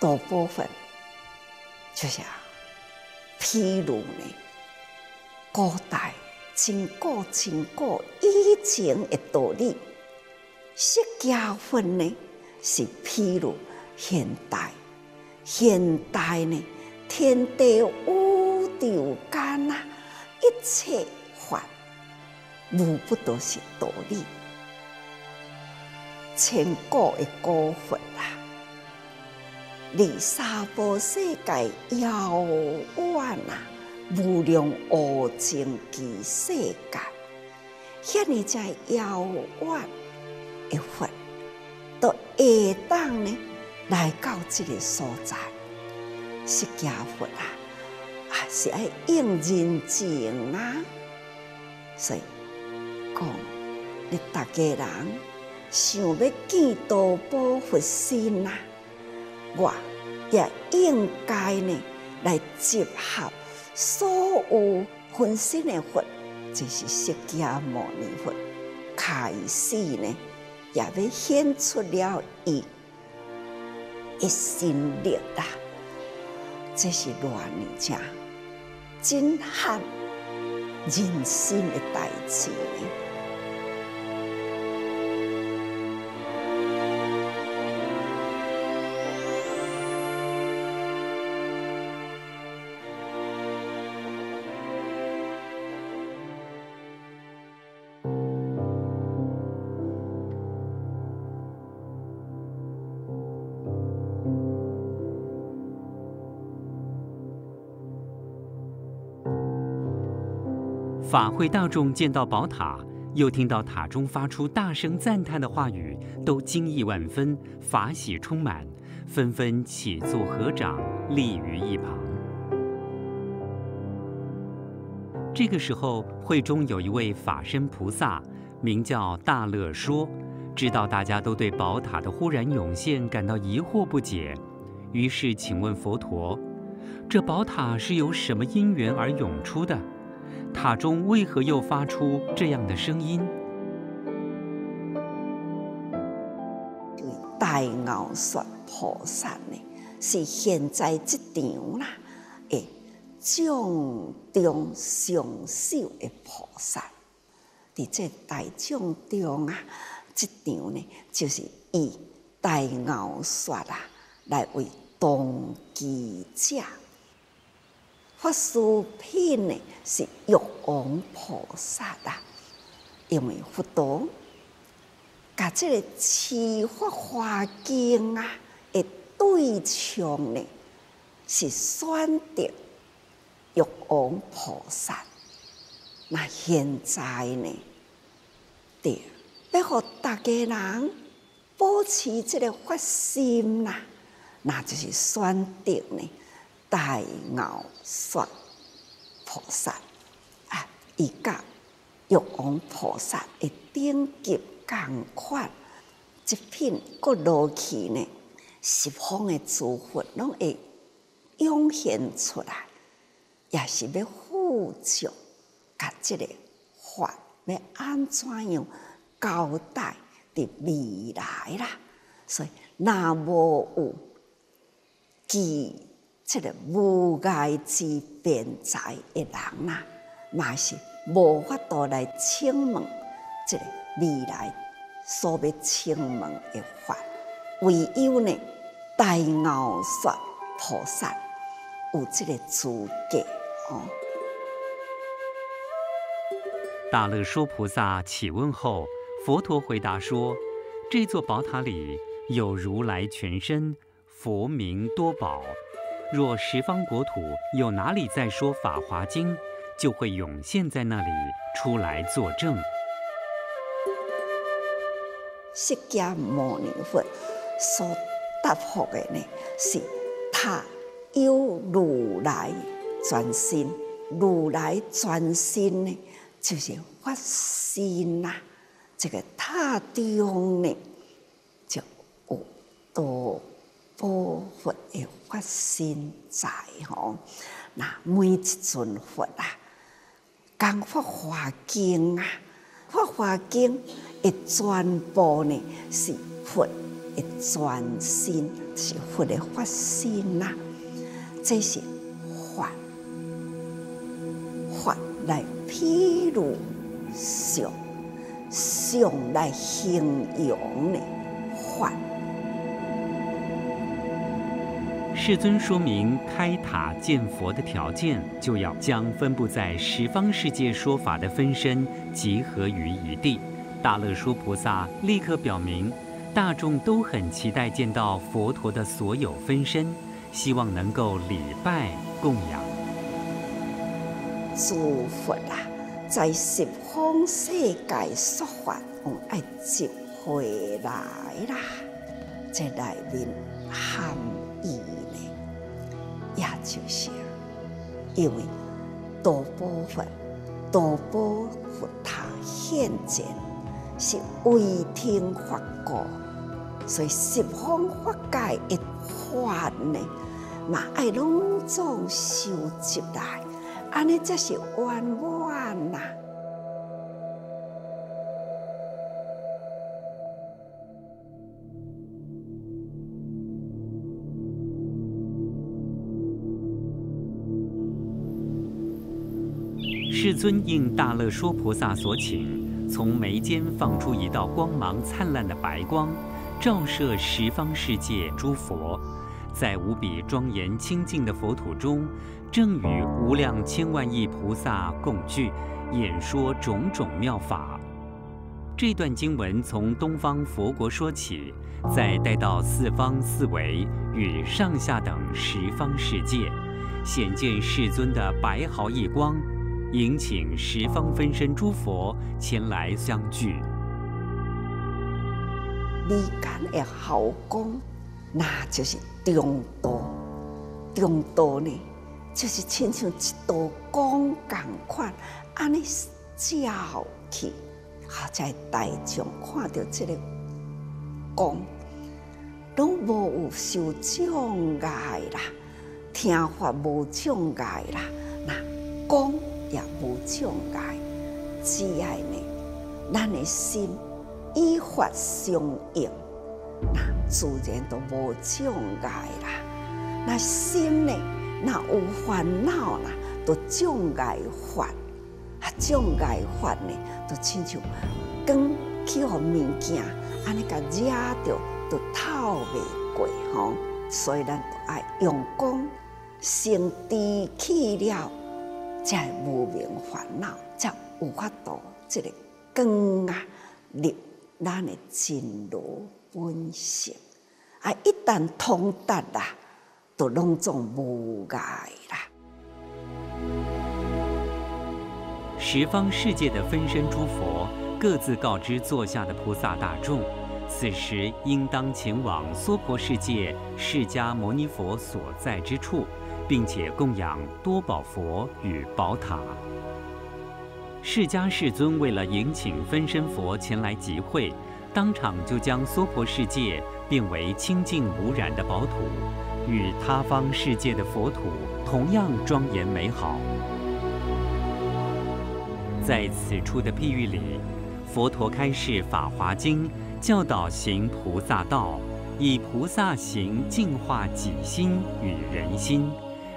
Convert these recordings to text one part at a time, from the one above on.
大部分就是譬如呢，古代真古以前的道理，释迦佛呢是譬如现代呢，天地宇宙间啊，一切法无不都是道理。千古的古佛啊，离娑婆世界遥远啊，无量无尽其世界，遐尼才遥远的佛，都会当呢来到这个所在。释迦佛啊，是爱应人情啊，所以讲，你大家人想要见到宝佛身啊，我也应该呢来集合所有分身的佛，就是释迦牟尼佛，开始呢也要显出了伊一心力啦。这是偌尔震撼人心的代志呢。法会大众见到宝塔，又听到塔中发出大声赞叹的话语，都惊异万分，法喜充满，纷纷起坐合掌，立于一旁。这个时候，会中有一位法身菩萨，名叫大乐说，知道大家都对宝塔的忽然涌现感到疑惑不解，于是请问佛陀：这宝塔是由什么因缘而涌出的？塔中为何又发出这样的声音？大傲雪菩萨呢，是现在这场啦，众中上首的菩萨。伫这大众中啊，这场呢，就是以大傲雪啊来为当机者。法师品呢是玉王菩萨啊，因为佛陀甲这个持法华经啊的对象呢是选择玉王菩萨。那现在呢，对，要互大家人保持这个发心啦，那就是选择呢。大傲雪菩萨啊，伊甲玉王菩萨的等级同款，这品搁落去呢，十方的诸佛拢会涌现出来，也是要辅助甲这个法要安怎样交代伫未来啦。所以，若无有记。这个无碍之辩才的人呐，嘛是无法度来请问这个未来所要请问的法，唯有呢大傲雪菩萨有这个资格哦。大乐说菩萨起问后，佛陀回答说：这座宝塔里有如来全身，佛名多宝。若十方国土有哪里在说《法华经》，就会涌现在那里出来作证。释迦牟尼佛所答复的呢，是他有如来全身，如来全身呢，就是法身呐。这个塔中呢，就有多宝佛的法身在吼。那每一尊佛啊，讲法华经啊，法华经的全部呢是佛的转心，是佛的发心呐。这是法，法来譬如相，相来形容的法。世尊说明开塔见佛的条件，就要将分布在十方世界说法的分身集合于一地。大乐说菩萨立刻表明，大众都很期待见到佛陀的所有分身，希望能够礼拜供养。诸佛啊，在十方世界说法，爱集回来啦，这里面含义呢，也就是因为多宝佛、多宝佛塔现前是为听法果，所以十方法界的法呢，嘛爱拢总收集来，安尼才是圆满呐。世尊应大乐说菩萨所请，从眉间放出一道光芒灿烂的白光，照射十方世界诸佛，在无比庄严清净的佛土中，正与无量千万亿菩萨共聚，演说种种妙法。这段经文从东方佛国说起，再带到四方四维与上下等十方世界，显见世尊的白毫一光，迎请十方分身诸佛前来相聚。眉间的毫光，那就是中道。中道呢，就是亲像一道光同款，安尼照去，好在大众看到这个光，拢无有受障碍啦，听法无障碍啦，那光也无障碍，只要呢，咱的心依法相应，那自然都无障碍啦。那心呢，那有烦恼啦，都障碍法，障碍法呢，都亲像光去互物件，安尼甲惹着，都透袂过吼。所以咱都爱用功，先持去了。才无明烦恼，才有法度这个光啊入咱的真如本性。一旦通达啦，就拢总无碍啦。十方世界的分身诸佛各自告知座下的菩萨大众，此时应当前往娑婆世界释迦牟尼佛所在之处，并且供养多宝佛与宝塔。释迦世尊为了迎请分身佛前来集会，当场就将娑婆世界变为清净无染的宝土，与他方世界的佛土同样庄严美好。在此处的譬喻里，佛陀开示《法华经》，教导行菩萨道，以菩萨行净化己心与人心，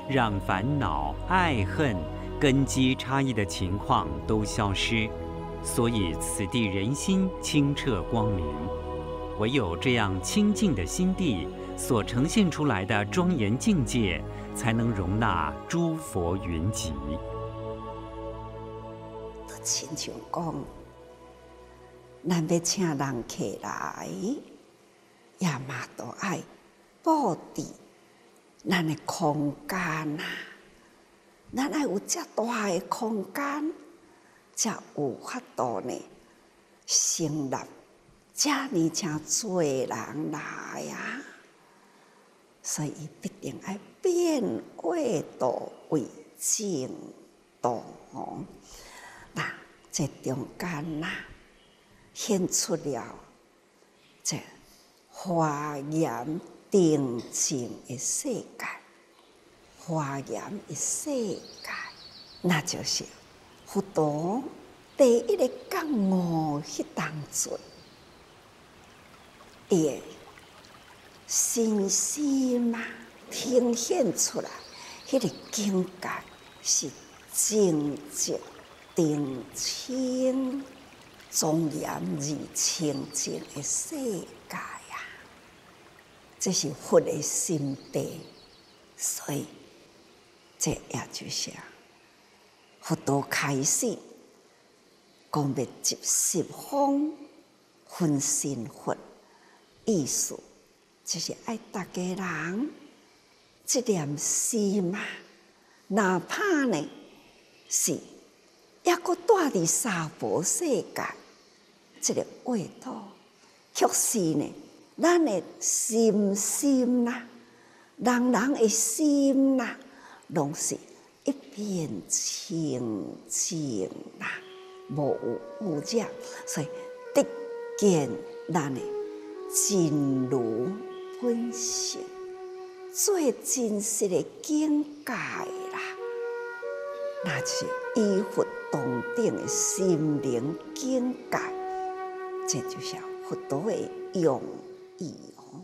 让烦恼、爱恨、根基差异的情况都消失，所以此地人心清澈光明。唯有这样清净的心地所呈现出来的庄严境界，才能容纳诸佛云集。就亲像讲，咱要请人客来，也嘛都爱布置咱的空间啊，咱爱有遮大的空间，才有法度呢，成立遮尼诚多人来啊。所以伊必定爱变化道为正道哦。那这中间呐，显出了这华严定静的世界，华严的世界，那就是佛陀第一个觉悟迄当阵，伊的身心啊，呈现出来，迄个境界是正直、定清、庄严而清净的世界啊！这是佛的心地，所以这也就是佛道开始，讲要集十方分身佛，意思就是爱大家人这念心啊，哪怕呢是也搁住伫娑婆世界，这个味道，却是呢，咱的心啦，人的心啦，拢是一片清净啦，无有污染，所以得见咱的真如本性，最真实的境界啦，那就是依佛同等的心灵境界，这就是佛道的用意哦。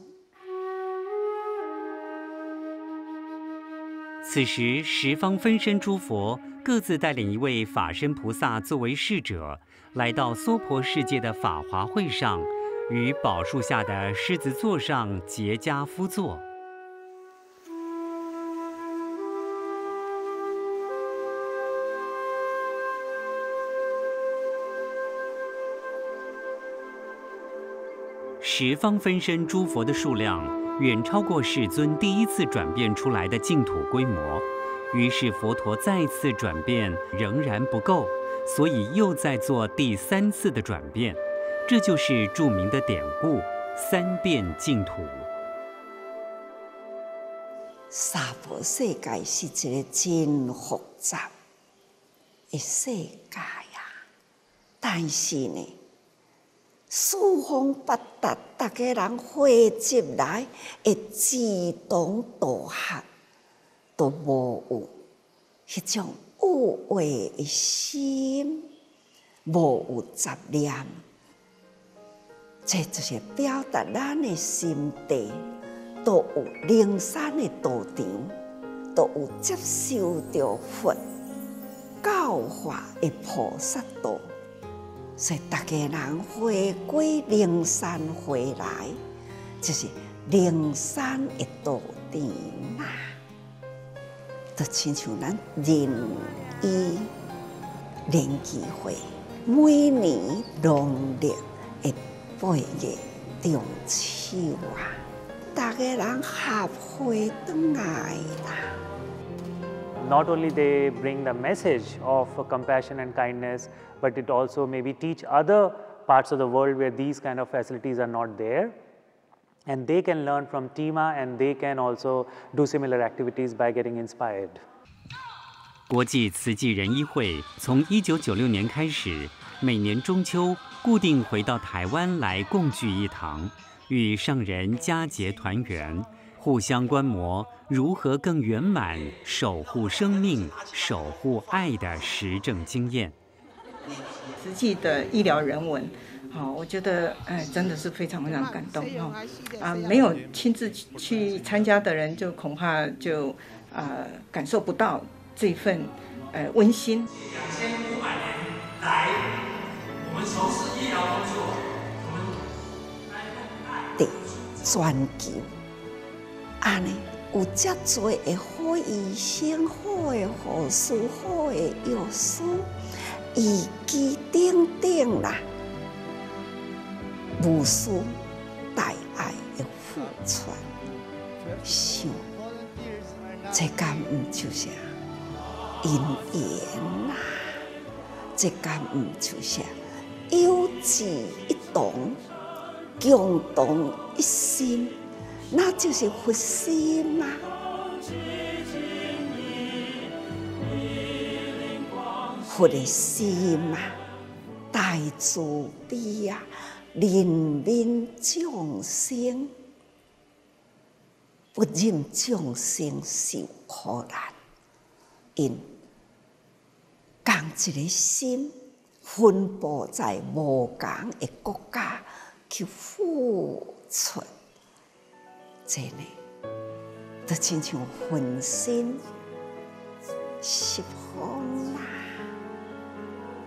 此时，十方分身诸佛各自带领一位法身菩萨作为侍者，来到娑婆世界的法华会上，于宝树下的狮子座上结跏趺坐。十方分身诸佛的数量远超过世尊第一次转变出来的净土规模，于是佛陀再次转变仍然不够，所以又在做第3次的转变，这就是著名的典故三变净土。娑婆世界是一个真复杂的世界呀，但是呢，四方八达，大家人汇集来的志同道合，都无有迄种有为的心，无有杂念，这就是表达咱的心地，都有灵山的道场，都有接受着佛教化的菩萨道。所以大家人回归灵山回来，就是灵山的道场啦。就亲像咱仁义联谊会，每年农历的8月中秋啊，大家人合会转来啦。Not only they bring the message of compassion and kindness, but it also maybe teach other parts of the world where these kind of facilities are not there. And they can learn from Tima and they can also do similar activities by getting inspired. 国际慈济人医会从1996年开始，每年中秋固定回到台湾来共聚一堂，与上人佳节团圆，互相观摩如何更圆满守护生命、守护爱的实证经验。慈济的医疗人文，我觉得真的是非常非常感动没有亲自去参加的人，就恐怕就感受不到这份温馨。2500年来，我们从事医疗工作，的全球，安尼有遮多的好医生、好的护士、好的药师，以及等等啦，无私大爱的付出，想这敢唔就是因缘啦？这敢唔就是有志一同，共同一心，那就是佛心啊！佛的心啊，大慈悲啊，怜悯众生，不忍众生受苦难，因共一个心分布在无同的国家去付出。这呢，就亲像浑身释放啦。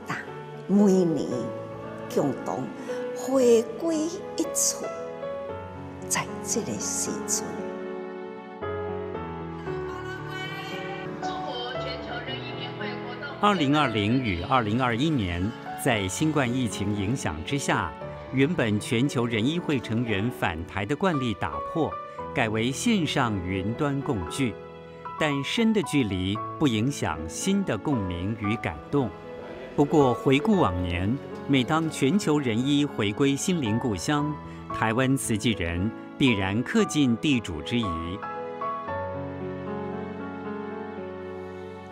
但每年共同回归一处，在这个时阵。2020与2021年，在新冠疫情影响之下，原本全球人医会成员返台的惯例打破，改为线上云端共聚。但深的距离不影响心的共鸣与感动。不过回顾往年，每当全球人医回归心灵故乡，台湾慈济人必然恪尽地主之谊。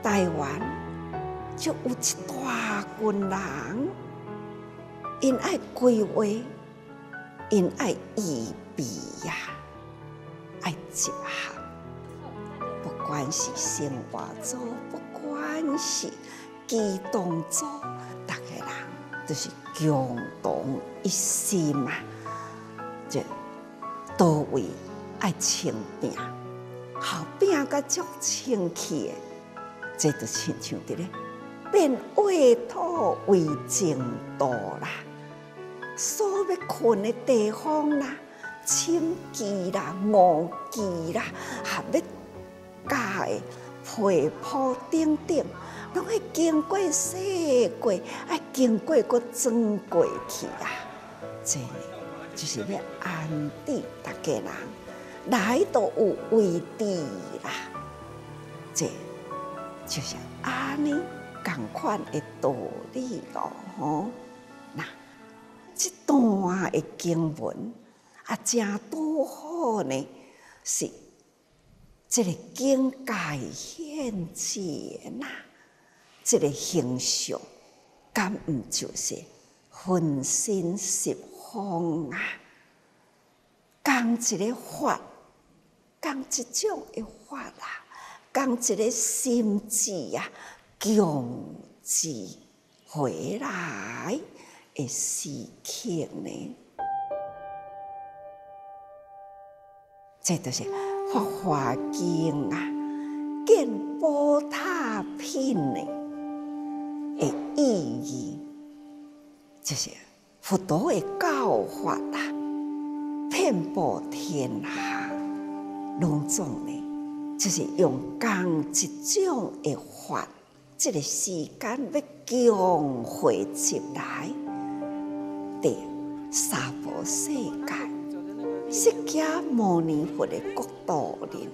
台湾就有一大群人，因爱规划，因爱预备呀，爱结合。不管是生活组，不管是机动组，大家人都是共同一心嘛，这都为爱清病，后病甲足清气的，这就亲像伫咧变沃土为净土啦，所要困的地方啦，深基啦、五基啦，还要加的被铺顶顶，拢要经过洗过，爱经过个装过去啊！这就是要安置大家人来都有位置啦。这就是安尼同款的道理咯，吼！那这段的经文啊，真拄好呢，是这个境界现前呐，这个形象，敢唔就是浑身释放啊？讲一个法，讲一种的法啊，讲一个心智啊，共治回来的时刻呢？这就是《法华经》啊，见宝塔品的意义，就是佛陀的教法啊，遍布天下，拢总呢，就是用同一种的法，这个时间要共汇集来，对娑婆世界。释迦牟尼佛的国度里，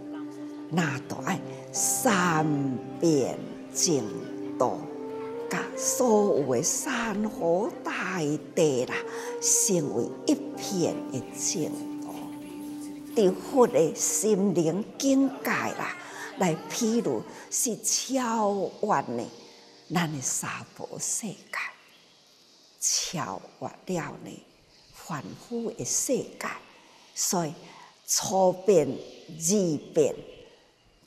那都爱三遍净土，甲所有的山河大地啦，成为一片的净土。伫佛的心灵境界啦，来披露是超越呢咱的娑婆世界，超越了呢凡夫的世界。所以初变、二变，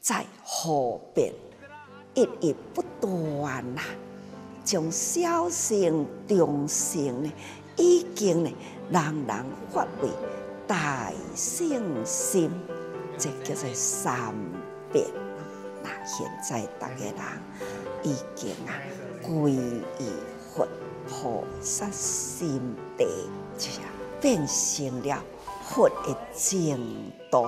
再后变，一直不断啦，从小乘、中乘呢，已经呢，人人发为大乘心，这叫做三变。那现在大家人已经皈依佛菩萨心地，就是变成了佛的净土。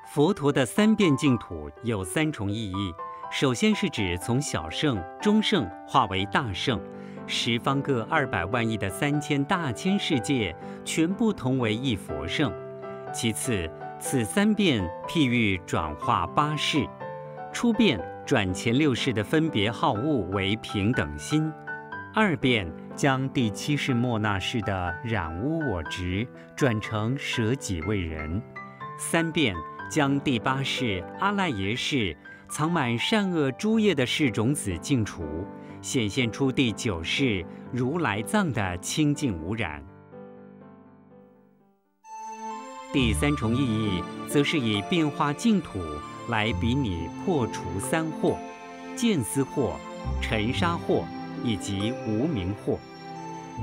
佛陀的三变净土有三重意义。首先是指从小圣、中圣化为大圣，十方各200万亿的3000大千世界全部同为一佛圣。其次，此三变譬喻转化8世，初变转前6世的分别好恶为平等心，二变将第7世末那世的染污我执转成舍己为人，三变将第8世阿赖耶识藏满善恶诸业的世种子净除，显现出第9世如来藏的清净无染。第三重意义，则是以变化净土来比拟破除3惑：见思惑、尘沙惑以及无明惑。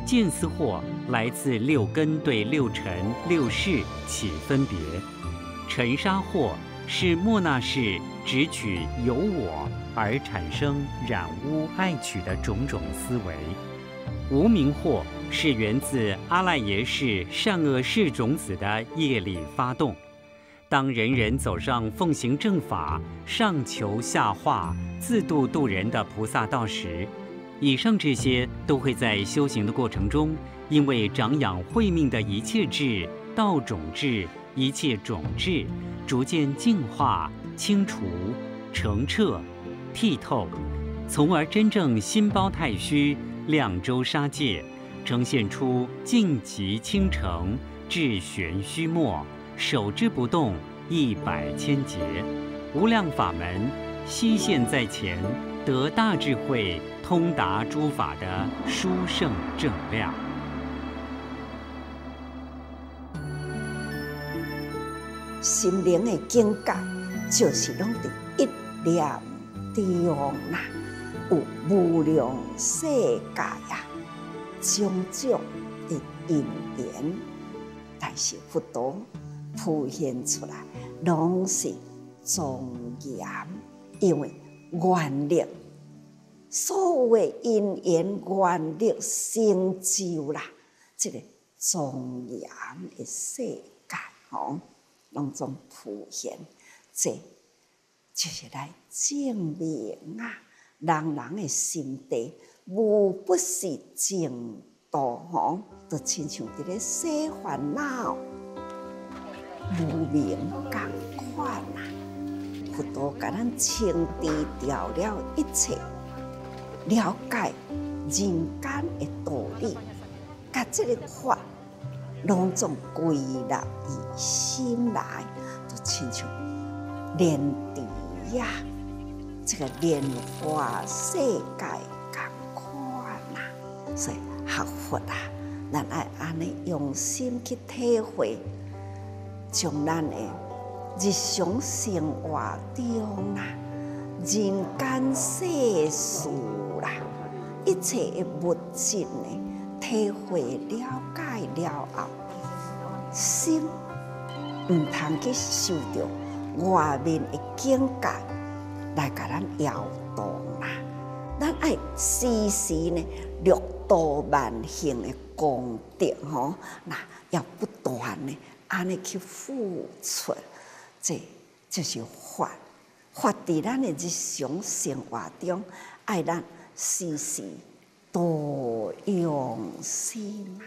见思惑来自六根对六尘、六识起分别，尘沙惑是莫那识只取有我而产生染污爱取的种种思维。无明惑是源自阿赖耶识善恶识种子的业力发动。当人人走上奉行正法、上求下化、自度度人的菩萨道时，以上这些都会在修行的过程中，因为长养慧命的一切智、道种智、一切种智，逐渐净化、清除、澄澈、剔透，从而真正心包太虚、量周沙界，呈现出净极清澄、至玄虚末、守之不动、100千劫，无量法门悉现在前，得大智慧，通达诸法的殊胜正量。心灵的境界，就是拢伫一念中啦。有无量世界啊，种种的因缘，但是佛陀浮现出来，拢是庄严，因为愿力，所有的因缘愿力成就啦，这个庄严的世界吼，拢总浮现，这就是来证明啊。人人的心地无不是净土吼，就亲像伫咧洗烦恼、无明共款啊。佛陀甲咱清除掉了一切，了解人间的道理，甲这个法拢总归纳于心内，就亲像莲池呀。这个莲花世界共款呐，所以学佛啊，咱爱安尼用心去体会，将咱的日常生活中啦、人间世事啦、一切的物质呢，体会了解了后，心唔通去受到外面的境界。来甲咱摇动啦，咱爱时时呢六度万行的功德吼，那要不断呢安尼去付出，这就是法。法伫咱的日常生活中，爱咱时时多用心啊。